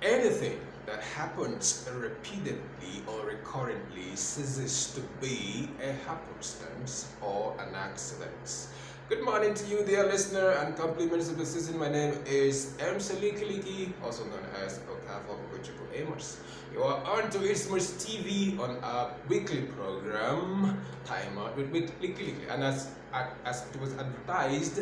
Anything that happens repeatedly or recurrently ceases to be a happenstance or an accident. Good morning to you, dear listener, and compliments of the season. My name is Licky, also known as Okafo Kochipo Amos. You are on to Ismers TV on our weekly program, Timeout with Licky. And as it was advertised,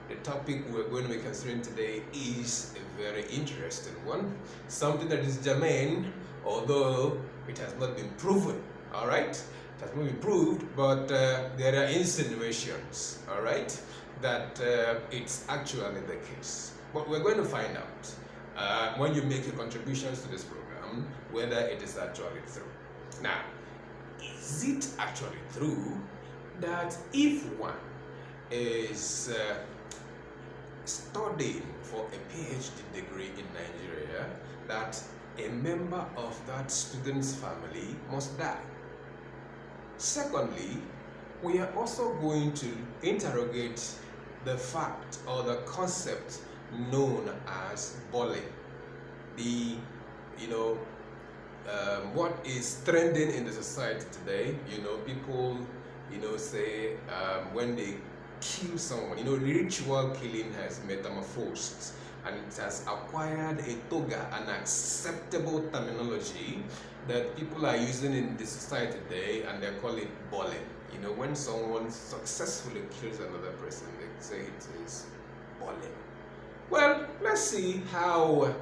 the topic we're going to be considering today is a very interesting one, something that is germane, although it has not been proven. All right, it has not been proved, but there are insinuations. All right, that it's actually the case. But we're going to find out when you make your contributions to this program whether it is actually true. Now, is it actually true that if one is studying for a PhD degree in Nigeria, that a member of that student's family must die? Secondly, we are also going to interrogate the fact or the concept known as bullying. The, what is trending in the society today, people, say when they kill someone, ritual killing has metamorphosed and it has acquired a toga, an acceptable terminology that people are using in the society today, and they call it bullying. When someone successfully kills another person, they say it is bullying. Well, let's see how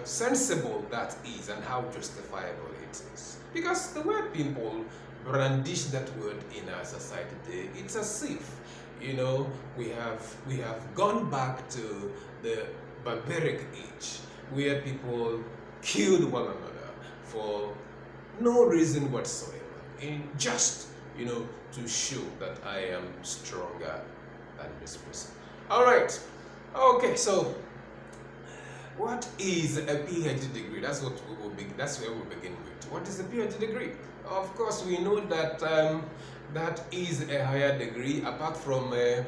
sensible that is and how justifiable it is. Because the way people brandish that word in our society today, it's as if, we have gone back to the barbaric age where people killed one another for no reason whatsoever, in just, to show that I am stronger than this person. All right. Okay, so what is a PhD degree? That's what we will begin. That's where we begin with. What is a PhD degree? Of course, we know that that is a higher degree apart from the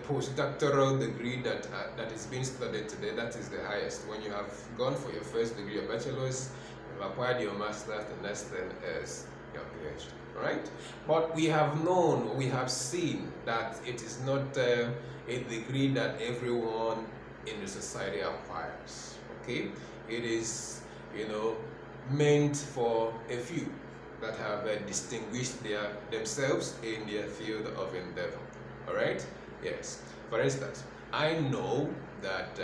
postdoctoral degree that is being studied today. That is the highest. When you have gone for your first degree, your bachelor's, you've acquired your master's, the next thing is your PhD. Right? But we have seen that it is not a degree that everyone in the society acquires. Okay, it is meant for a few that have distinguished themselves in their field of endeavor. All right. Yes. For instance, I know that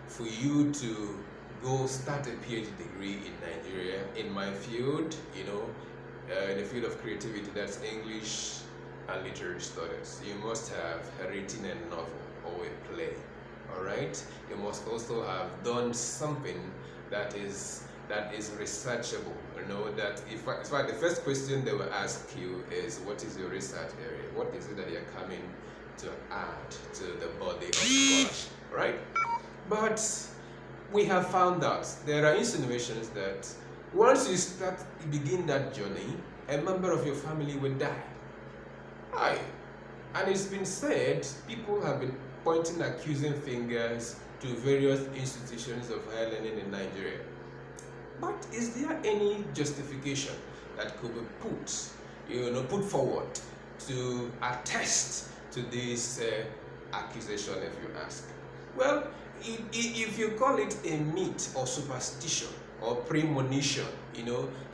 for you to go start a PhD degree in Nigeria in my field, in the field of creativity, that's English and literary studies, you must have written a novel or a play. All right, you must also have done something that is researchable. That in fact the first question they will ask you is, what is your research area? What is it that you're coming to add to the body of scholarship, right? But we have found out there are insinuations that once you begin that journey, a member of your family will die. Aye. And it's been said, people have been pointing accusing fingers to various institutions of higher learning in Nigeria. But is there any justification that could be put forward to attest to this accusation, if you ask? Well, if you call it a myth or superstition or premonition,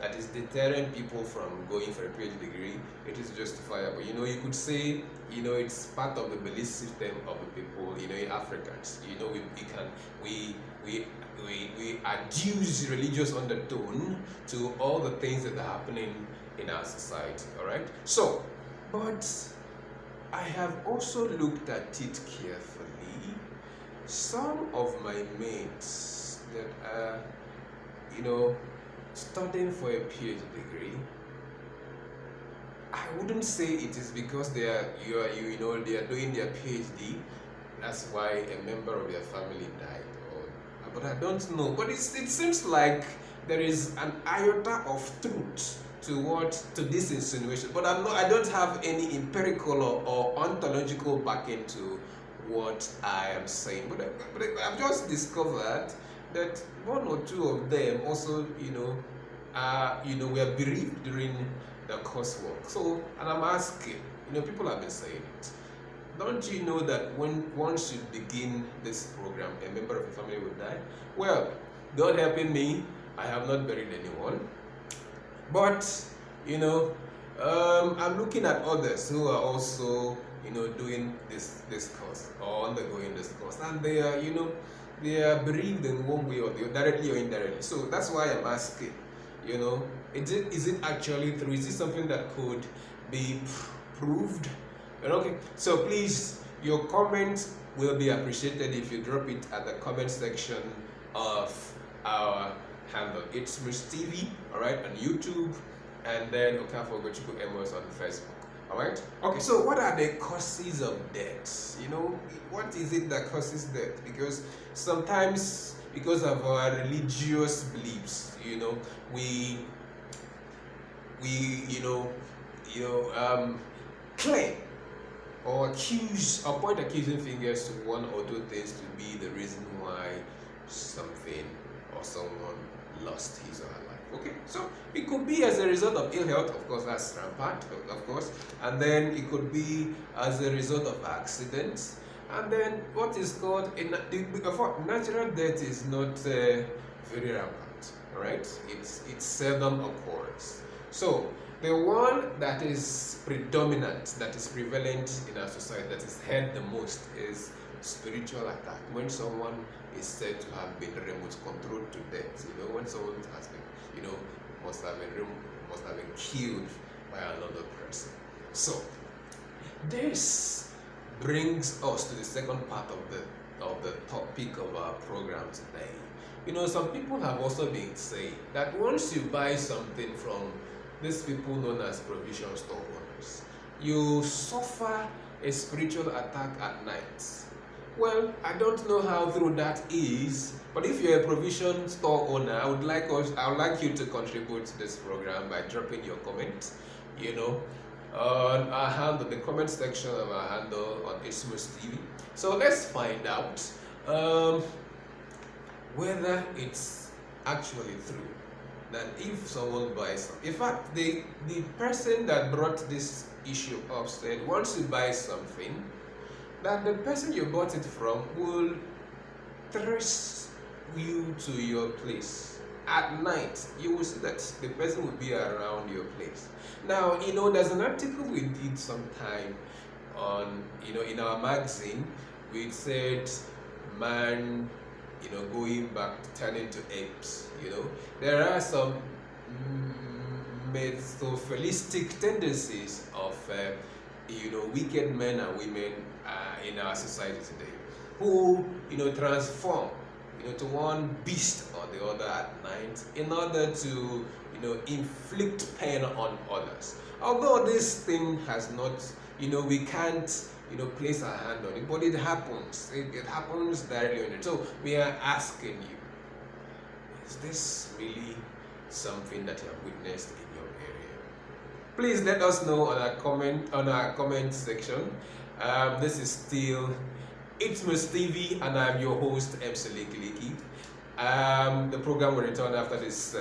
that is deterring people from going for a PhD degree, it is justifiable. You could say, it's part of the belief system of the people, Africans. We adduce religious undertone to all the things that are happening in our society. All right. So, but I have also looked at it carefully. Some of my mates that are, studying for a PhD degree, I wouldn't say it is because they are doing their PhD. That's why a member of their family died. But I don't know. But it seems like there is an iota of truth to this insinuation. But I don't have any empirical or ontological backing to what I am saying. But I've just discovered that one or two of them also, were bereaved during the coursework. So, and I'm asking, people have been saying it. Don't you know that when one should begin this program, a member of the family will die? Well, God helping me, I have not buried anyone. But, I'm looking at others who are also, doing this course or undergoing this course, and they are, they are bereaved in one way or the other, directly or indirectly. So that's why I'm asking, is it actually true? Is it something that could be proved? Okay, so please, your comments will be appreciated if you drop it at the comment section of our handle. It's Miss TV, all right, on YouTube, and then Okafor-Gochukwu Amos on Facebook. All right. Okay. So, what are the causes of death? What is it that causes death? Because sometimes, because of our religious beliefs, we claim or accuse or point accusing fingers to one or two things to be the reason why something or someone lost his or her life. Okay, so it could be as a result of ill health, of course, that's rampant, of course, and then it could be as a result of accidents, and then what is called natural death is not very rampant. All right, it seldom occurs. So the one that is predominant, that is prevalent in our society, that is heard the most is spiritual attack. When someone is said to have been remote controlled to death, when someone has been, must have been killed by another person. So this brings us to the second part of the topic of our program today. Some people have also been saying that once you buy something from these people known as provision store owners, you suffer a spiritual attack at night. Well, I don't know how true that is, but if you're a provision store owner, I would like you to contribute to this program by dropping your comment, on our handle, the comment section of our handle on Ismus TV. So let's find out whether it's actually true that if someone buys something, in fact, the person that brought this issue up said once you buy something, that the person you bought it from will trace you to your place. At night, you will see that the person will be around your place. Now, there's an article we did sometime on, in our magazine, we said man, going back, turning to apes, there are some metaphilistic tendencies of, wicked men and women in our society today who, transform, to one beast or the other at night in order to, inflict pain on others. Although this thing has not, we can't, place our hand on it, but it happens. It happens directly on it. So we are asking you, is this really something that you have witnessed in your area? Please let us know on our comment section. This is still It's Miss TV, and I'm your host, MC Licky. The program will return after this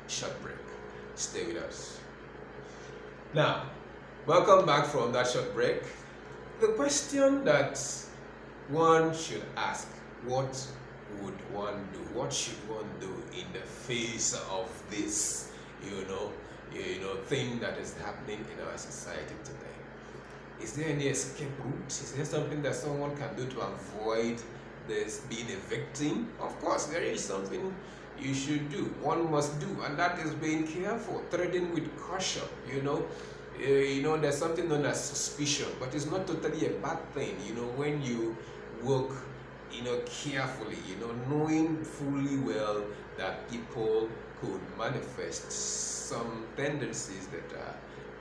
short break. Stay with us. Now, welcome back from that short break. The question that one should ask, what would one do? What should one do in the face of this, thing that is happening in our society today? Is there any escape route? Is there something that someone can do to avoid this being a victim? Of course, there is something you should do. One must do, and that is being careful, treading with caution. There's something known as suspicion, but it's not totally a bad thing. When you work, carefully, knowing fully well that people could manifest some tendencies that are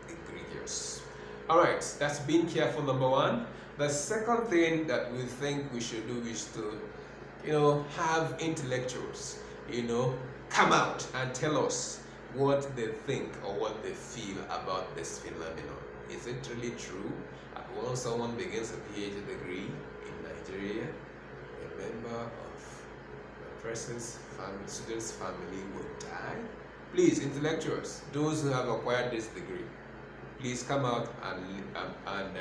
egregious. All right, that's being careful, number one. The second thing that we think we should do is to, have intellectuals, come out and tell us what they think or what they feel about this phenomenon. Is it really true that once someone begins a PhD degree in Nigeria, a member of the person's family, student's family would die. Please, intellectuals, those who have acquired this degree, please come out and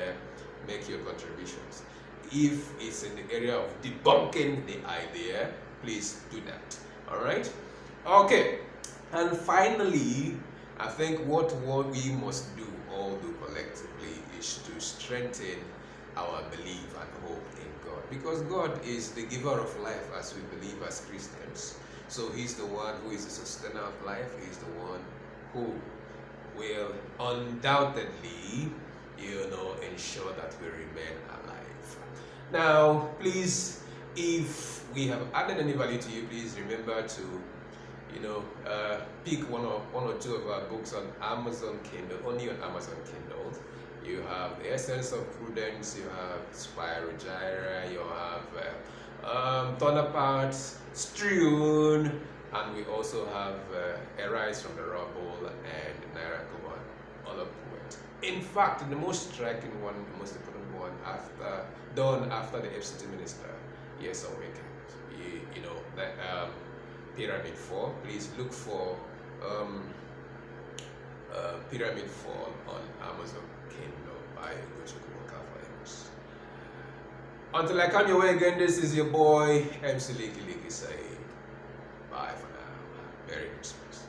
make your contributions. If it's in the area of debunking the idea, please do that. All right? Okay. And finally, I think what we must do, all do collectively, is to strengthen our belief and hope in God. Because God is the giver of life, as we believe as Christians. So He's the one who is the sustainer of life. He's the one who will undoubtedly, ensure that we remain alive. Now, please, if we have added any value to you, please remember to pick one or two of our books on Amazon Kindle, only on Amazon Kindle. You have The Essence of Prudence, you have Spirogyra, you have Torn Apart, Strewn, and we also have Arise from the Rubble and Naira Koban, All of Poet. In fact, the most striking one, the most important one, done after the FCT Minister, Yes Awakened. That Pyramid 4. Please look for Pyramid 4 on Amazon Kindle by Gochukwu Amos. Until I come your way again, this is your boy MC Licky saying bye for now. Merry Christmas.